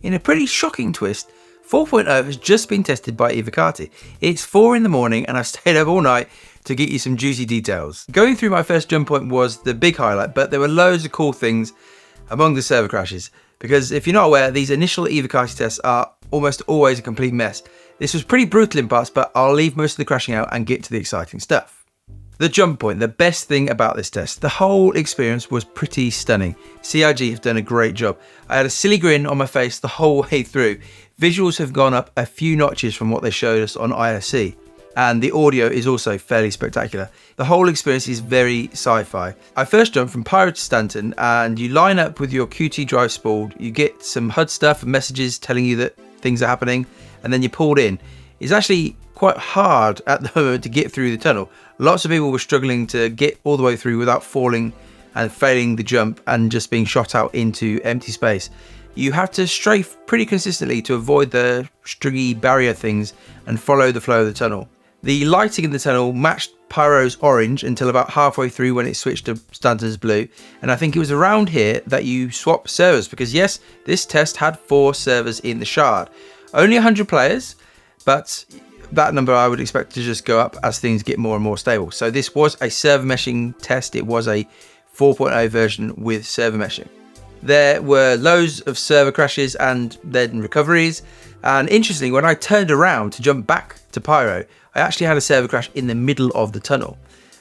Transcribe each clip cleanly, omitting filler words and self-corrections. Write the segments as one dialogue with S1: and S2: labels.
S1: In a pretty shocking twist, 4.0 has just been tested by Ivacati. It's 4 in the morning and I've stayed up all night to get you some juicy details. Going through my first jump point was the big highlight, but there were loads of cool things among the server crashes. Because if you're not aware, these initial Ivacati tests are almost always a complete mess. This was pretty brutal in parts, but I'll leave most of the crashing out and get to the exciting stuff. The jump point, the best thing about this test. The whole experience was pretty stunning. CIG have done a great job. I had a silly grin on my face the whole way through. Visuals have gone up a few notches from what they showed us on ISC. And the audio is also fairly spectacular. The whole experience is very sci-fi. I first jumped from Pyro to Stanton, and you line up with your QT drive spooled, you get some HUD stuff and messages telling you that things are happening, and then you're pulled in. It's actually quite hard at the moment to get through the tunnel. Lots of people were struggling to get all the way through without falling and failing the jump and just being shot out into empty space. You have to strafe pretty consistently to avoid the stringy barrier things and follow the flow of the tunnel. The lighting in the tunnel matched Pyro's orange until about halfway through when it switched to Stanton's blue, and I think it was around here that you swap servers, because yes, this test had 4 servers in the shard. Only 100 players, but that number I would expect to just go up as things get more and more stable. So this was a server meshing test. It was a 4.0 version with server meshing. There were loads of server crashes and then recoveries. And interestingly, when I turned around to jump back to Pyro, I actually had a server crash in the middle of the tunnel.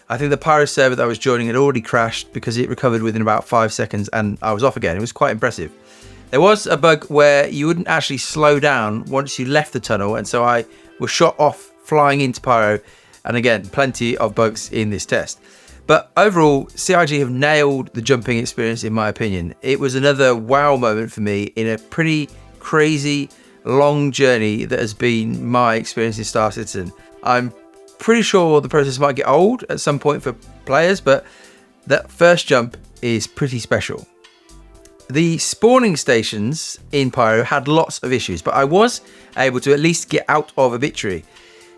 S1: I think the Pyro server that I was joining had already crashed because it recovered within about 5 seconds and I was off again. It was quite impressive. There was a bug where you wouldn't actually slow down once you left the tunnel, and so I was shot off flying into Pyro, and again, plenty of bugs in this test. But overall, CIG have nailed the jumping experience in my opinion. It was another wow moment for me in a pretty crazy, long journey that has been my experience in Star Citizen. I'm pretty sure the process might get old at some point for players, but that first jump is pretty special. The spawning stations in Pyro had lots of issues, but I was able to at least get out of Obituary.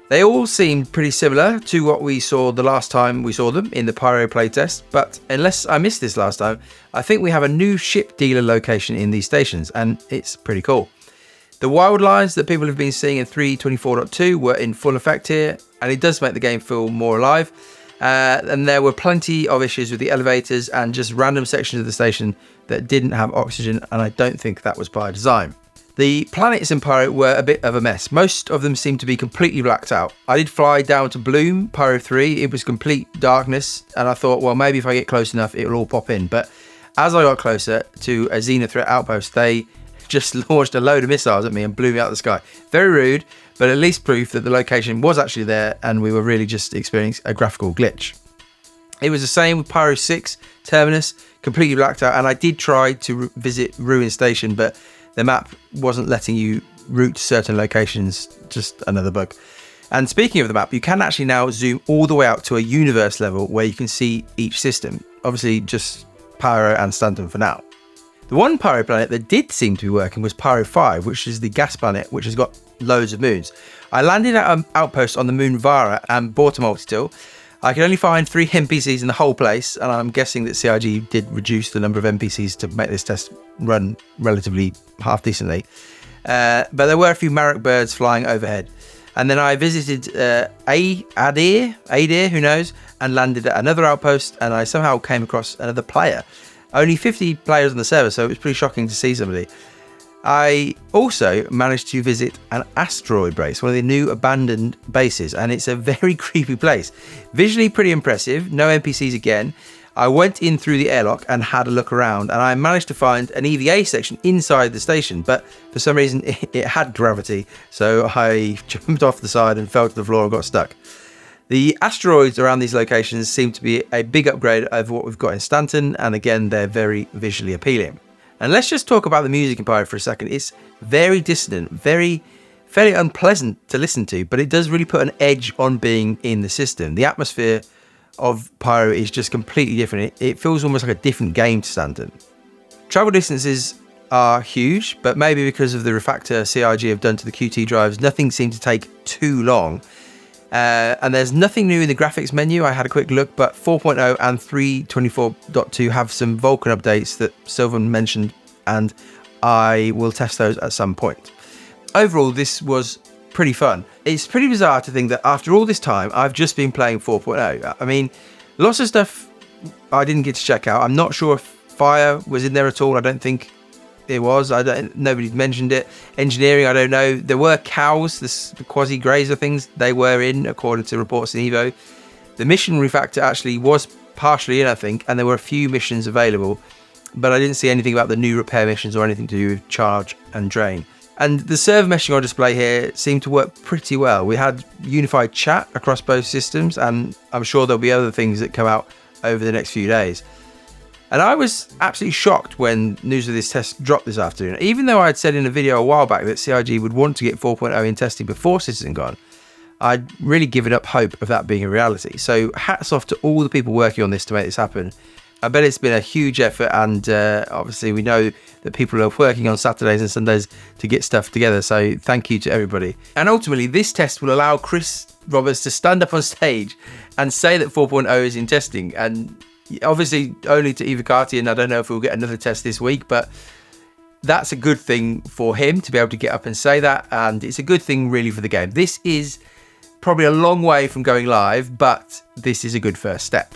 S1: They all seemed pretty similar to what we saw the last time we saw them in the Pyro playtest, but unless I missed this last time, I think we have a new ship dealer location in these stations, and it's pretty cool. The wild lines that people have been seeing in 3.24.2 were in full effect here, and it does make the game feel more alive. And there were plenty of issues with the elevators and just random sections of the station that didn't have oxygen, and I don't think that was by design. The planets in Pyro were a bit of a mess. Most of them seemed to be completely blacked out. I did fly down to Bloom, Pyro 3. It was complete darkness, and I thought, well, maybe if I get close enough, it will all pop in. But as I got closer to a Xena threat outpost, they just launched a load of missiles at me and blew me out of the sky. Very rude, but at least proof that the location was actually there and we were really just experiencing a graphical glitch. It was the same with Pyro 6 Terminus, completely blacked out, and I did try to visit Ruin Station, but the map wasn't letting you route to certain locations. Just another bug. And speaking of the map, you can actually now zoom all the way out to a universe level where you can see each system. Obviously just Pyro and Stanton for now. The one Pyro planet that did seem to be working was Pyro 5, which is the gas planet, which has got loads of moons. I landed at an outpost on the moon Vara and bought a multi-tool. I could only find 3 NPCs in the whole place, and I'm guessing that CIG did reduce the number of NPCs to make this test run relatively half decently. But there were a few Marek birds flying overhead. And then I visited Adir, who knows, and landed at another outpost, and I somehow came across another player. Only 50 players on the server, so it was pretty shocking to see somebody. I also managed to visit an asteroid base, one of the new abandoned bases, and it's a very creepy place. Visually pretty impressive, no NPCs again. I went in through the airlock and had a look around, and I managed to find an EVA section inside the station, but for some reason it had gravity, so I jumped off the side and fell to the floor and got stuck. The asteroids around these locations seem to be a big upgrade over what we've got in Stanton, and again, they're very visually appealing. And let's just talk about the music in Pyro for a second. It's very dissonant, fairly unpleasant to listen to, but it does really put an edge on being in the system. The atmosphere of Pyro is just completely different. It feels almost like a different game to Stanton. Travel distances are huge, but maybe because of the refactor CIG have done to the QT drives, nothing seemed to take too long. And there's nothing new in the graphics menu. I had a quick look, but 4.0 and 3.24.2 have some Vulkan updates that Sylvan mentioned, and I will test those at some point. Overall, this was pretty fun. It's pretty bizarre to think that after all this time, I've just been playing 4.0. I mean, lots of stuff I didn't get to check out. I'm not sure if fire was in there at all. I don't think it was. Nobody's mentioned it. Engineering, I don't know. There were cows, the quasi-grazer things, they were in, according to reports in Evo. The mission refactor actually was partially in, I think, and there were a few missions available, but I didn't see anything about the new repair missions or anything to do with charge and drain. And the server meshing on display here seemed to work pretty well. We had unified chat across both systems, and I'm sure there'll be other things that come out over the next few days. And I was absolutely shocked when news of this test dropped this afternoon. Even though I had said in a video a while back that CIG would want to get 4.0 in testing before CitizenCon, I'd really given up hope of that being a reality. So hats off to all the people working on this to make this happen. I bet it's been a huge effort, and obviously we know that people are working on Saturdays and Sundays to get stuff together, so thank you to everybody. And ultimately, this test will allow Chris Roberts to stand up on stage and say that 4.0 is in testing, and obviously only to Ivacati, and I don't know if we'll get another test this week, but that's a good thing for him to be able to get up and say that, and it's a good thing really for the game. This is probably a long way from going live, but this is a good first step.